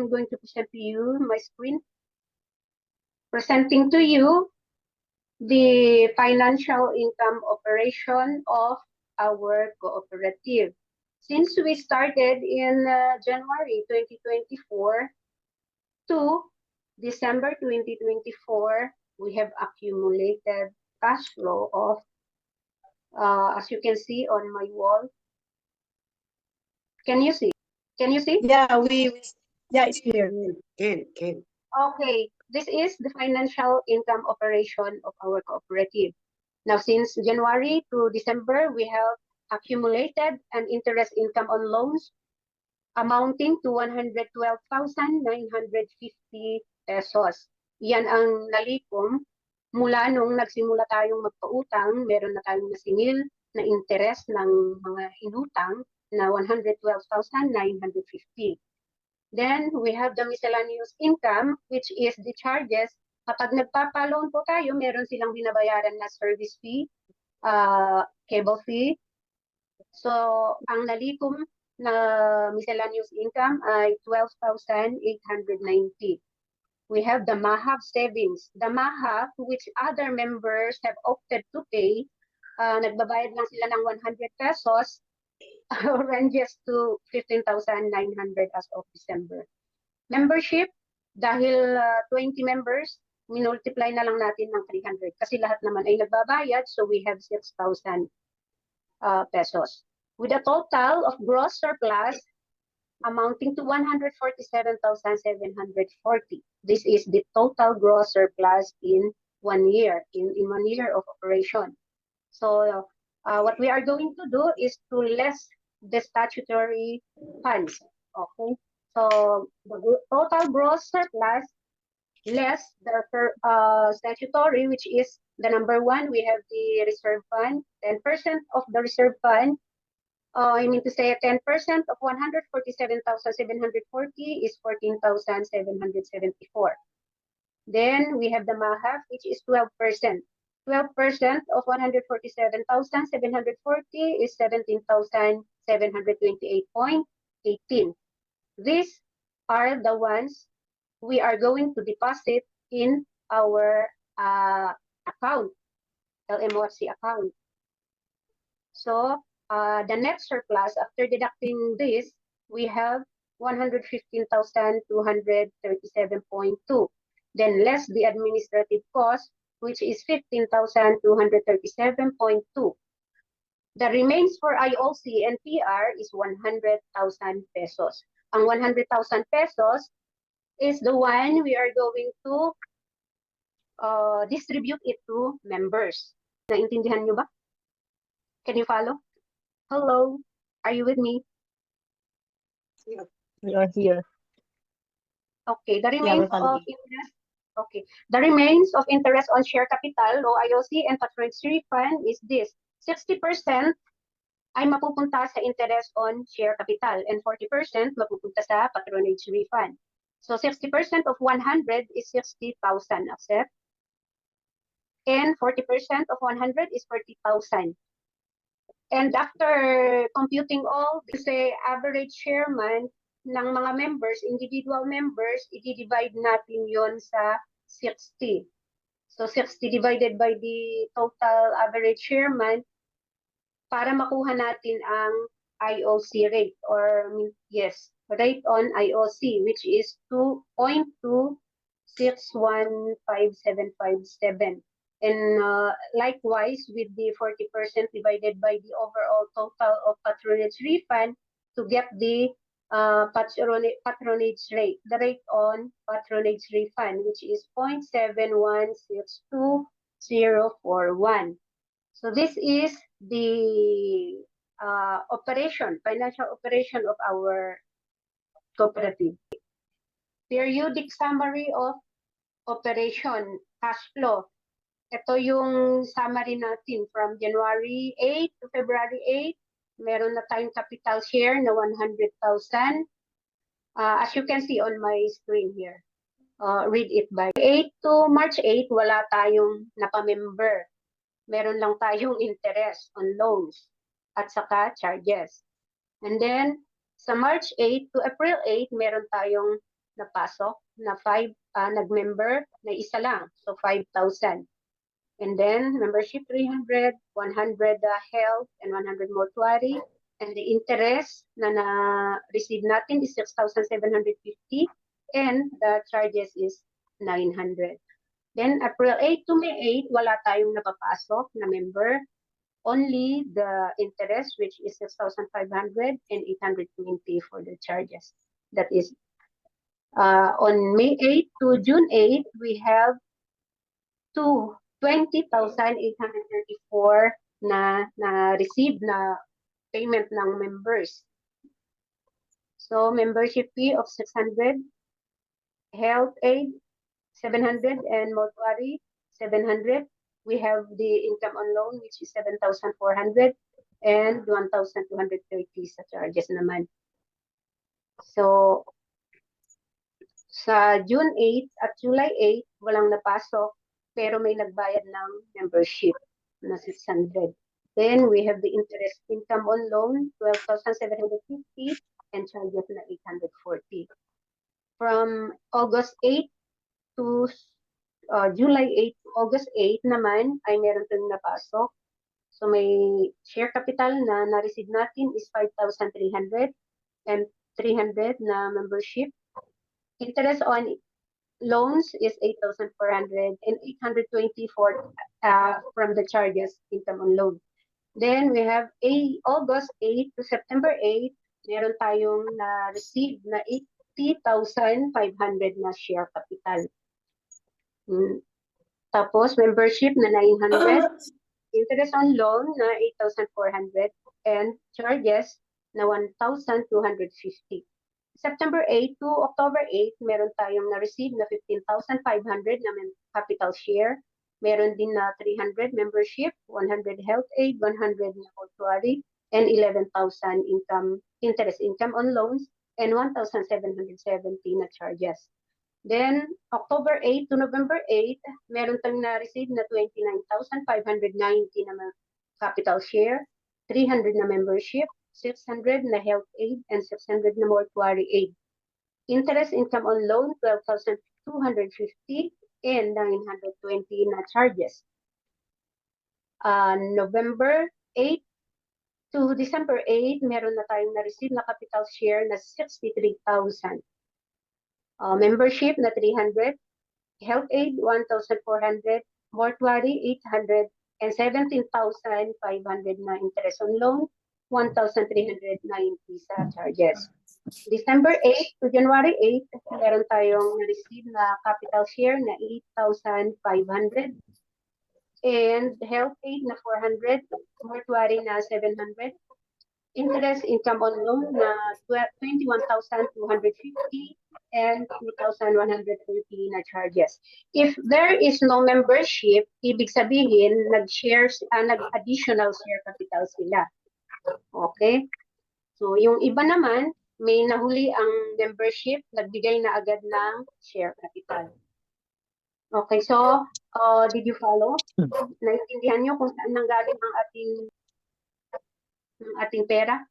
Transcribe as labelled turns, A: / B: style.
A: I'm going to present to you my screen. Presenting to you the financial income operation of our cooperative. Since we started in January 2024 to December 2024, we have accumulated cash flow of, as you can see on my wall. Can you see? Can you see?
B: Yeah, yeah, it's clear.
C: Can.
A: Okay, this is the financial income operation of our cooperative. Now, since January to December, we have accumulated an interest income on loans amounting to 112,950 pesos. Yan ang nalikom mula nung nagsimula tayong magpautang, meron na tayong nasingil na interest ng mga inutang na 112,950. Then, we have the miscellaneous income, which is the charges. Kapag nagpapaloan po tayo, meron silang binabayaran na service fee, cable fee. So, ang nalikom na miscellaneous income ay 12,890. We have the MAHAV savings. The MAHAV, which other members have opted to pay, nagbabayad lang sila ng 100 pesos, ranges to 15,900 as of December. Membership, dahil 20 members, minultiply na lang natin ng 300 kasi lahat naman ay nagbabayad, so we have 6,000 pesos. With a total of gross surplus amounting to 147,740. This is the total gross surplus in 1 year, in 1 year of operation. So what we are going to do is to less the statutory funds. Okay, so the total gross surplus less the statutory, which is the number one. We have the reserve fund. 10% of the reserve fund, I mean to say 10% of 147,740 is 14,774. Then we have the MAHAV, which is 12%. 12% of 147,740 is 17,728.18. These are the ones we are going to deposit in our account, LMOFC account. So the net surplus after deducting this, we have 115,237.2. Then less the administrative cost, which is 15,237.2. The remains for IOC and PR is 100,000 pesos. Ang 100,000 pesos is the one we are going to distribute it to members. Naintindihan nyo ba? Can you follow? Hello, are you with me?
B: We are here.
A: Okay, the remains of interest. Okay, the remains of interest on share capital o IOC and patronage refund is this: 60% ay mapupunta sa interest on share capital and 40% mapupunta sa patronage refund. So 60% of 100 is 60,000, accept. And 40% of 100 is 40,000. And after computing all, say average share month ng mga members, individual members, i-divide natin yon sa 60. So 60 divided by the total average share month para makuha natin ang IOC rate, or yes, rate on IOC, which is 2.261557. And likewise, with the 40% divided by the overall total of patronage refund to get the patronage rate, the rate on patronage refund, which is 0.7162041. So this is the financial operation of our cooperative. Periodic summary of operation, cash flow. Ito yung summary natin from January 8 to February 8. Meron na tayong capital share na 100,000. As you can see on my screen here. Read it by 8 to March 8, wala tayong napamember. Meron lang tayong interest on loans at saka charges. And then, sa March 8 to April 8, meron tayong napasok na nag-member na isa lang. So 5,000. And then membership 300, 100 health, and 100 mortuary. And the interest na na-receive natin is 6,750 and the charges is 900. Then April 8 to May 8, wala tayong napapasok na member. Only the interest, which is 6,500 and 820 for the charges. That is on May 8 to June 8, we have 20,834 na receive na payment ng members. So membership fee of 600, health aid 700, and mortuary 700. We have the income on loan, which is 7,400 and 1,230 sa charges naman. So sa June 8 at July 8, walang napasok, pero may nagbayad ng membership na 600. Then we have the interest income on loan, 12,750, and charges na 840. From August 8 to July 8 to August 8 naman ay meron tayong napasok. So may share capital na na-receive natin is 5,300 and 300 na membership. Interest on loans is 8,400 and 824 from the charges income on loan. Then we have August 8 to September 8, meron tayong na-receive na 80,500 na share capital. Tapos membership na 900, interest on loan na 8,400 and charges na 1,250. September 8 to October 8, meron tayong na-receive na 15,500 na capital share. Meron din na 300 membership, 100 health aid, 100 na mortuary, and 11,000 interest income on loans, and 1,770 na charges. Then, October 8 to November 8, meron tayong na-receive na 29,590 na capital share, 300 na membership, 600 na health aid, and 600 na mortuary aid. Interest income on loan, 12,250 and 920 na charges. November 8 to December 8, meron na tayong na-receive na capital share na 63,000. Membership na 300, health aid 1,400, mortuary 800, and 17,500 na interest on loan, 1,390 sa charges. December 8 to January 8, meron tayong na-receive na capital share na 8,500 and health aid na 400, mortuary na 700, interest income on loan na 21,250 and 2,130 na charges. If there is no membership, ibig sabihin nag-additional share capital sila. Okay? So yung iba naman, may nahuli ang membership, nagbigay na agad ng share capital. Okay, so did you follow? Naintindihan niyo kung saan nanggaling ang ating pera?